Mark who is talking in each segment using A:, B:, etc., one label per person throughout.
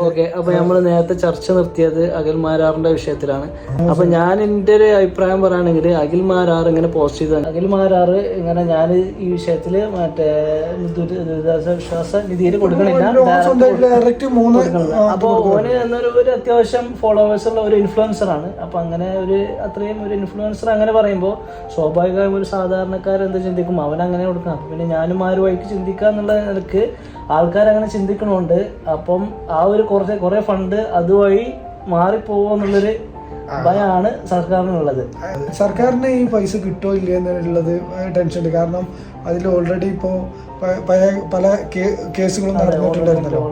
A: Okay, അപ്പൊ നമ്മൾ നേരത്തെ ചർച്ച നിർത്തിയത് അഖിൽമാരാറിന്റെ വിഷയത്തിലാണ്. അപ്പൊ ഞാൻ എൻ്റെ ഒരു അഭിപ്രായം പറയുകയാണെങ്കിൽ അഖിൽമാരാർ ഇങ്ങനെ പോസ്റ്റ് ചെയ്ത അഖിൽമാരാർ ഇങ്ങനെ ഞാൻ ഈ വിഷയത്തില് മറ്റേ ദുരിതാശ്വാസ നിധിയിൽ കൊടുക്കണില്ല. അപ്പൊ ഓന് എന്നൊരു അത്യാവശ്യം ഫോളോവേഴ്സ് ഉള്ള ഒരു ഇൻഫ്ലുവൻസർ ആണ്. അപ്പൊ അങ്ങനെ ഒരു അത്രയും ഒരു ഇൻഫ്ലുവൻസർ അങ്ങനെ പറയുമ്പോൾ സ്വാഭാവികമായും ഒരു സാധാരണക്കാരൻ എന്ത് ചിന്തിക്കും, അവൻ അങ്ങനെ കൊടുക്കണം. അപ്പൊ പിന്നെ ഞാനും ആ ഒരു വഴിക്ക് ചിന്തിക്കുക എന്നുള്ള നിലക്ക് ആൾക്കാരങ്ങനെ ചിന്തിക്കണോണ്ട് അപ്പം ആ ഒരു കുറെ ഫണ്ട് അതുവഴി മാറിപ്പോകുമെന്നുള്ളൊരു ഭയമാണ് സർക്കാരിനുള്ളത്.
B: സർക്കാരിന് ഈ പൈസ കിട്ടോ ഇല്ല എന്നുള്ളത് ടെൻഷൻ ഉണ്ട്. കാരണം അതിൽ ഓൾറെഡി ഇപ്പോൾ പല കേസുകളും നടന്നിട്ടുണ്ടായിരുന്നല്ലോ.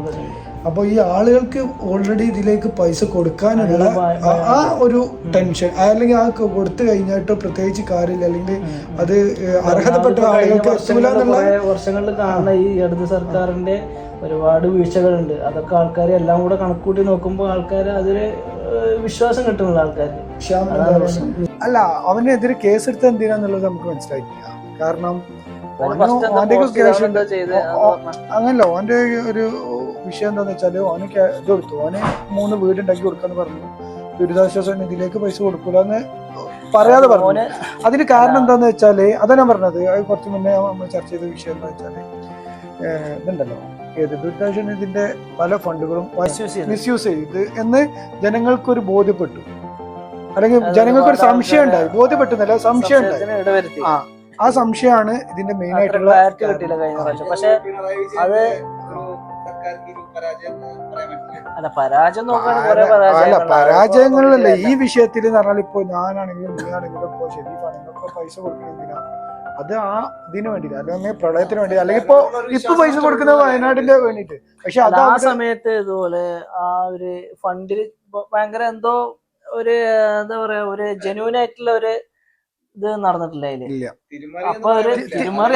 B: അപ്പോൾ ഈ ആളുകൾക്ക് ഓൾറെഡി ഇതിലേക്ക് പൈസ കൊടുക്കാനുള്ള ആ ഒരു ടെൻഷൻ, അല്ലെങ്കിൽ ആ കൊടുത്തു കഴിഞ്ഞിട്ട് പ്രത്യേകിച്ച് കാര്യമില്ല, അല്ലെങ്കിൽ അത് അർഹതപ്പെട്ട ആളുകൾക്ക്
A: വർഷങ്ങളിൽ കാണുന്ന ഈ ഇടത് സർക്കാരിന്റെ ഒരുപാട് വീഴ്ചകളുണ്ട്. അതൊക്കെ ആൾക്കാർ എല്ലാം കൂടെ കണക്കൂട്ടി നോക്കുമ്പോൾ ആൾക്കാർ അതിന് വിശ്വാസം കിട്ടുന്നില്ല ആൾക്കാർക്ക്.
B: അല്ല, അവനെതിരെ കേസെടുത്ത എന്തിനാന്നുള്ളത് നമുക്ക് മനസ്സിലായിട്ടില്ല. കാരണം അങ്ങനല്ല, ഓന്റെ ഒരു വിഷയം എന്താന്ന് വെച്ചാല് ഓന് ഇത് കൊടുത്തു, ഓന് 3 വീടുണ്ടാക്കി കൊടുക്കാന്ന് പറഞ്ഞു. ദുരിതാശ്വാസ നിധിയിലേക്ക് പൈസ കൊടുക്കൂലെന്ന് പറയാതെ പറഞ്ഞു. അതിന് കാരണം എന്താന്ന് വെച്ചാല് അതാ ഞാൻ പറഞ്ഞത്, കുറച്ച് മുന്നേ നമ്മൾ ചർച്ച ചെയ്ത വിഷയം എന്താ വെച്ചാല് ഇതുണ്ടല്ലോ, ദുരിതാശ്വാസ നിധിന്റെ പല ഫണ്ടുകളും മിസ്യൂസ് ചെയ്ത് എന്ന് ജനങ്ങൾക്കൊരു ബോധ്യപ്പെട്ടു, അല്ലെങ്കിൽ ജനങ്ങൾക്കൊരു സംശയം ഉണ്ടായി. ബോധ്യപ്പെട്ടുന്നല്ല, സംശയം ഉണ്ടായി. ആ സംശയമാണ് ഇതിന്റെ മെയിൻ ആയിട്ടുള്ള.
A: പക്ഷെ അത്
B: പരാജയങ്ങളിലല്ല ഈ വിഷയത്തിൽ എന്ന് പറഞ്ഞാൽ ഇപ്പൊ ഞാനാണെങ്കിലും നീയാണെങ്കിലും ഇപ്പൊ ഷെരീഫാണെങ്കിലും ഒക്കെ പൈസ കൊടുക്കണെന്തിനാ, അത് ആ ഇതിന് വേണ്ടിയില്ല, അല്ലെങ്കിൽ പ്രളയത്തിന് വേണ്ടി, അല്ലെങ്കിൽ ഇപ്പൊ പൈസ കൊടുക്കുന്നത് വയനാടിന്റെ വേണ്ടിട്ട്. പക്ഷെ അത്
A: ആ സമയത്ത് ഇതുപോലെ ആ ഒരു ഫണ്ടിൽ ഭയങ്കര എന്തോ ഒരു എന്താ പറയാ, ഒരു ജെന്യൂൻ ആയിട്ടുള്ള ഒരു ഇത് നടന്നിട്ടില്ല അതില്. അപ്പൊ ഒരു തിരുമറി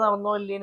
A: നടന്നോ ഇല്ലേ